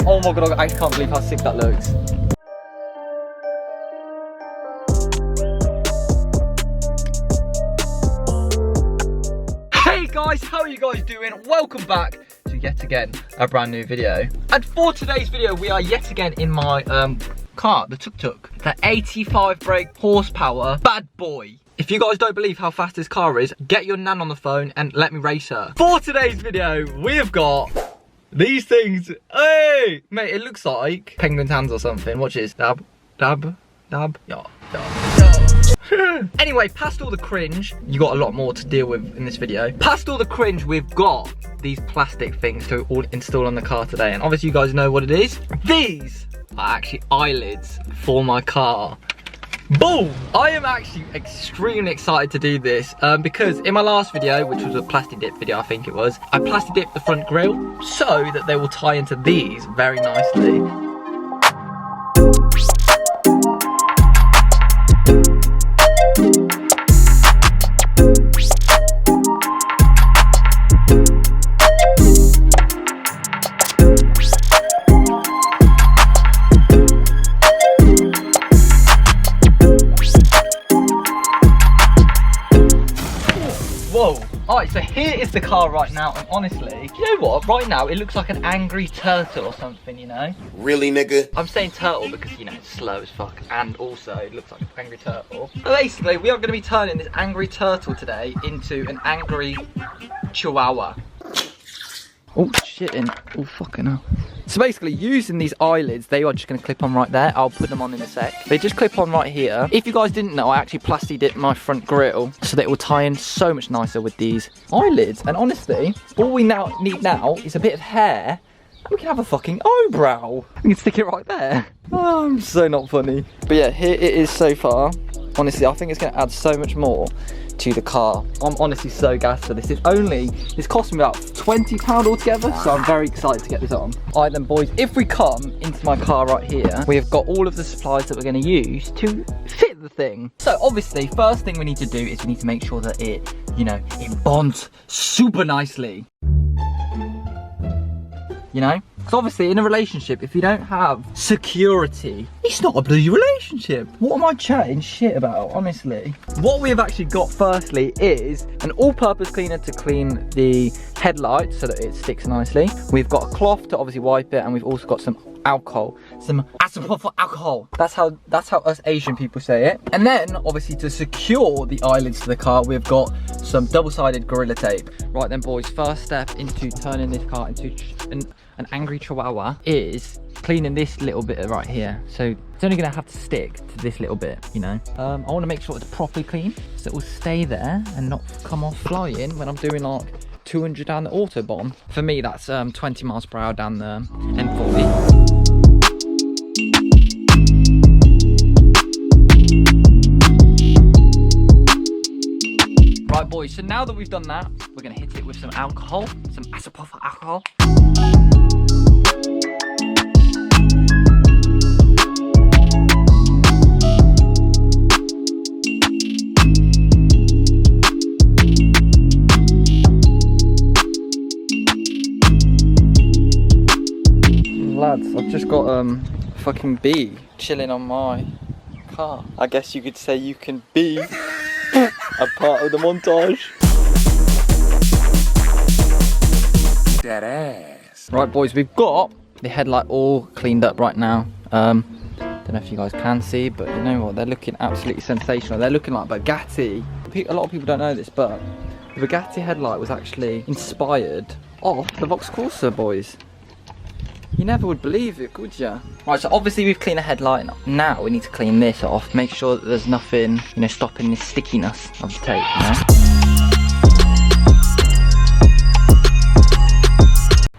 Oh my god, I actually can't believe how sick that looks. Hey guys, how are you guys doing? Welcome back to yet again a brand new video. And for today's video, we are yet again in my car, the tuk-tuk. The 85 brake horsepower bad boy. If you guys don't believe how fast this car is, get your nan on the phone and let me race her. For today's video, we have got these things. Hey! Mate, it looks like penguin's hands or something. Watch this. Dab, dab, dab. Yeah, dab. Anyway, past all the cringe, you got a lot more to deal with in this video. Past all the cringe, we've got these plastic things to all install on the car today. And obviously you guys know what it is. These are actually eyelids for my car. Boom! I am actually extremely excited to do this because in my last video, which was a plastic dip video I think it was, I plastic dipped the front grille so that they will tie into these very nicely. Whoa, alright, so here is the car right now, and honestly, you know what, right now it looks like an angry turtle or something, you know? Really, nigga? I'm saying turtle because, you know, it's slow as fuck, and also it looks like an angry turtle. But basically, we are going to be turning this angry turtle today into an angry chihuahua. Oh, shitting. Oh, fucking hell. So basically, using these eyelids, they are just going to clip on right there. I'll put them on in a sec. They just clip on right here. If you guys didn't know, I actually plastic dipped my front grille so that it will tie in so much nicer with these eyelids. And honestly, all we now need is a bit of hair. And we can have a fucking eyebrow. We can stick it right there. Oh, I'm so not funny. But yeah, here it is so far. Honestly, I think it's going to add so much more to the car. I'm honestly so gassed for this. This cost me about £20 altogether, so I'm very excited to get this on. Alright then boys, if we come into my car right here, we have got all of the supplies that we're going to use to fit the thing. So obviously, first thing we need to do is we need to make sure that it, you know, it bonds super nicely. You know? Because obviously in a relationship, if you don't have security, it's not a bloody relationship. What am I chatting shit about, honestly? What we have actually got firstly is an all-purpose cleaner to clean the headlights so that it sticks nicely. We've got a cloth to obviously wipe it, and we've also got some alcohol, some isopropyl alcohol. That's how us Asian people say it. And then obviously to secure the eyelids to the car, we've got some double-sided Gorilla Tape. Right then boys, first step into turning this car into an angry chihuahua is cleaning this little bit right here. So it's only gonna have to stick to this little bit, you know. I wanna make sure it's properly clean so it will stay there and not come off flying when I'm doing like 200 down the Autobahn. For me, that's 20 miles per hour down the M40. Right boys, so now that we've done that, we're gonna hit it with some alcohol, some isopropyl alcohol. Lads, I've just got fucking bee chilling on my car. I guess you could say you can be a part of the montage. That ass. Right boys, we've got the headlight all cleaned up right now. Don't know if you guys can see, but you know what, they're looking absolutely sensational. They're looking like Bugatti. A lot of people don't know this, but the Bugatti headlight was actually inspired off the Vauxhall Corsa, boys. You never would believe it, would ya? Right, so obviously we've cleaned the headlight. Now we need to clean this off. Make sure that there's nothing, you know, stopping this stickiness of the tape, you know?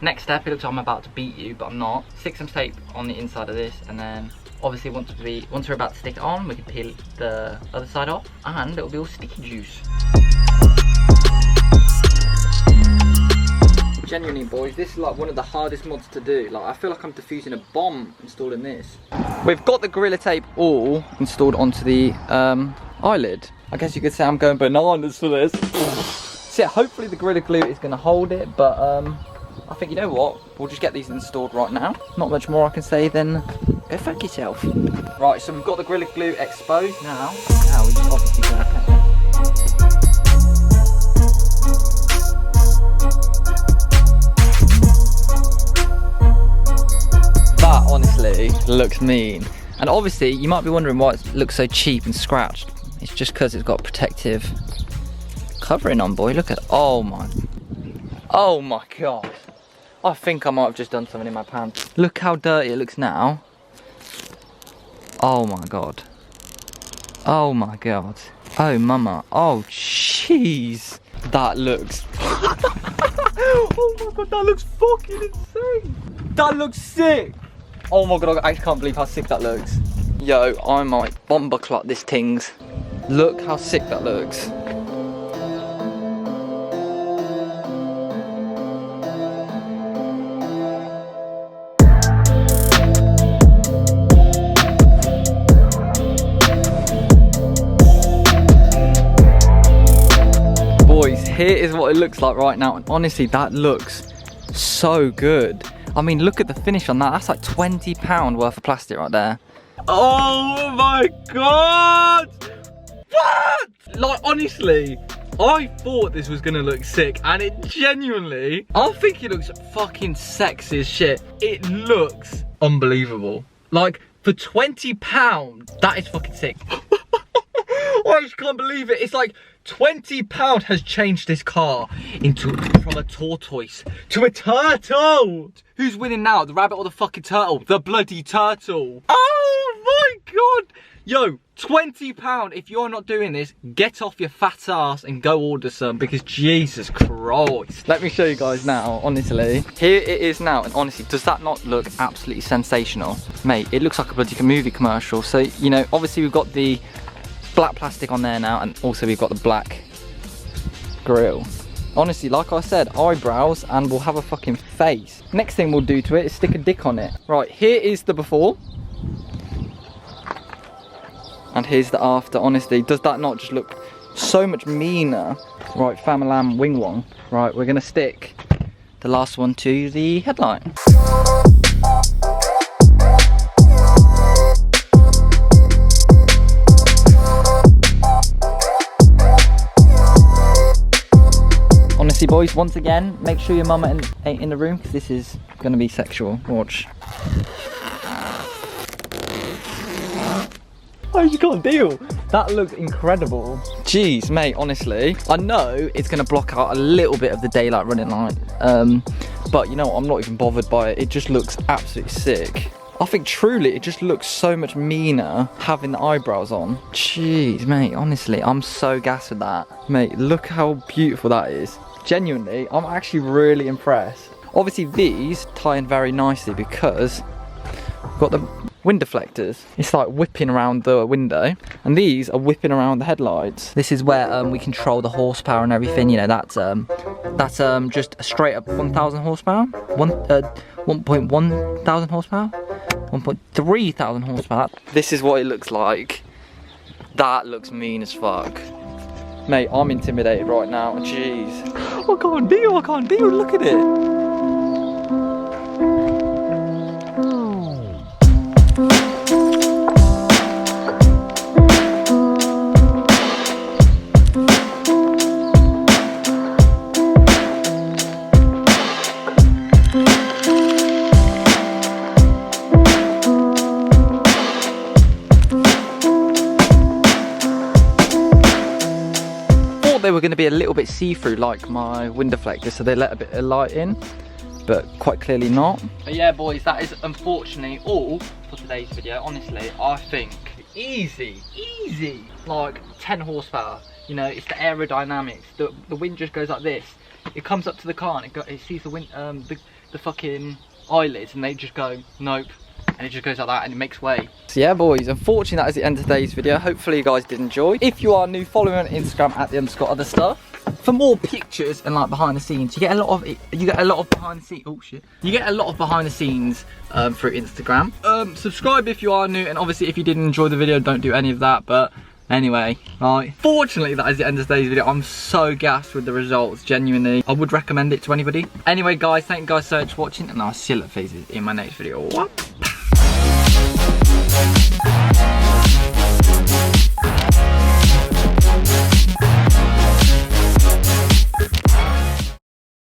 Next step, it looks like I'm about to beat you, but I'm not. Stick some tape on the inside of this, and then obviously once we're about to stick it on, we can peel the other side off, and it'll be all sticky juice. Genuinely boys, this is like one of the hardest mods to do. Like I feel like I'm defusing a bomb installing this. We've got the Gorilla Tape all installed onto the eyelid. I guess you could say I'm going bananas for this. So yeah, hopefully the Gorilla Glue is going to hold it, but I think, you know what, we'll just get these installed right now. Not much more I can say than go fuck yourself. Right, so we've got the Gorilla Glue exposed now. Now we just obviously go ahead. That honestly looks mean. And obviously you might be wondering why it looks so cheap and scratched. It's just because it's got protective covering on, boy. Look at, oh my god. I think I might have just done something in my pants. Look how dirty it looks now. Oh my god. Oh my god. Oh mama. Oh jeez. That looks oh my god, that looks fucking insane. That looks sick. Oh my god, I actually can't believe how sick that looks. Yo, I might bomber clot this things. Look how sick that looks. Boys, here is what it looks like right now, and honestly that looks so good. I mean, look at the finish on that. That's like £20 worth of plastic right there. Oh my god! What? Like, honestly, I thought this was gonna look sick, and it genuinely, I think it looks fucking sexy as shit. It looks unbelievable. Like, for £20, that is fucking sick. I just can't believe it. It's like £20 has changed this car from a tortoise to a turtle. Who's winning now, the rabbit or the fucking turtle? The bloody turtle. Oh my god. Yo, £20. If you're not doing this, get off your fat ass and go order some, because Jesus Christ. Let me show you guys now, honestly. Here it is now, and honestly, does that not look absolutely sensational? Mate, it looks like a bloody movie commercial. So, you know, obviously we've got the black plastic on there now, and also we've got the black grill. Honestly, like I said, eyebrows, and we'll have a fucking face. Next thing we'll do to it is stick a dick on it. Right, here is the before. And here's the after. Honestly, does that not just look so much meaner? Right, Famalam Wing Wong. Right, we're gonna stick the last one to the headlight. Honestly, boys, once again, make sure your mama ain't in the room, because this is gonna be sexual. Watch. I just can't deal. That looks incredible. Jeez, mate, honestly. I know it's gonna block out a little bit of the daylight running light. But you know what, I'm not even bothered by it. It just looks absolutely sick. I think truly it just looks so much meaner having the eyebrows on. Jeez, mate, honestly, I'm so gassed with that. Mate, look how beautiful that is. Genuinely, I'm actually really impressed. Obviously these tie in very nicely because we've got the wind deflectors. It's like whipping around the window, and these are whipping around the headlights. This is where we control the horsepower and everything. You know, that's just a straight up 1,000 horsepower, 1.1 thousand horsepower, 1.3 thousand horsepower. This is what it looks like. That looks mean as fuck. Mate, I'm intimidated right now. Jeez, I can't deal. Look at it. They were going to be a little bit see-through like my wind deflector, so they let a bit of light in, but quite clearly not. But yeah, boys, that is unfortunately all for today's video. Honestly, I think easy, like 10 horsepower. You know, it's the aerodynamics. The wind just goes like this. It comes up to the car and it sees the wind, the fucking eyelids, and they just go nope. And it just goes like that and it makes way. So yeah, boys, unfortunately that is the end of today's video. Hopefully you guys did enjoy. If you are new, follow me on Instagram at @_OtherStuff for more pictures and like behind the scenes. You get a lot of behind the scenes. Oh shit. You get a lot of behind the scenes through Instagram. Subscribe if you are new, and obviously if you didn't enjoy the video, don't do any of that. But Anyway, right. Fortunately, that is the end of today's video. I'm so gassed with the results, genuinely. I would recommend it to anybody. Anyway, guys, thank you guys so much for watching, and I'll see you later in my next video.